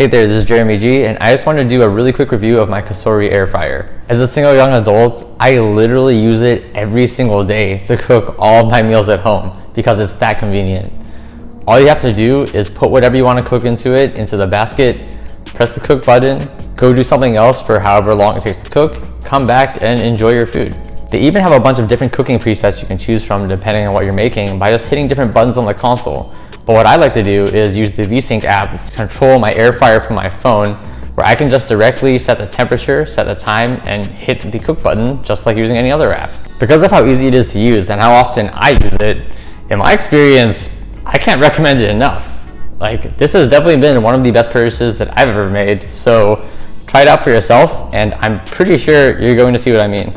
Hey there, this is Jeremy G, and I just wanted to do a really quick review of my COSORI Air Fryer. As a single young adult, I literally use it every single day to cook all my meals at home because it's that convenient. All you have to do is put whatever you want to cook into it, into the basket, press the cook button, go do something else for however long it takes to cook, come back and enjoy your food. They even have a bunch of different cooking presets you can choose from depending on what you're making by just hitting different buttons on the console. But what I like to do is use the VSync app to control my air fryer from my phone, where I can just directly set the temperature, set the time, and hit the cook button just like using any other app. Because of how easy it is to use and how often I use it, in my experience, I can't recommend it enough. Like, this has definitely been one of the best purchases that I've ever made, so try it out for yourself, and I'm pretty sure you're going to see what I mean.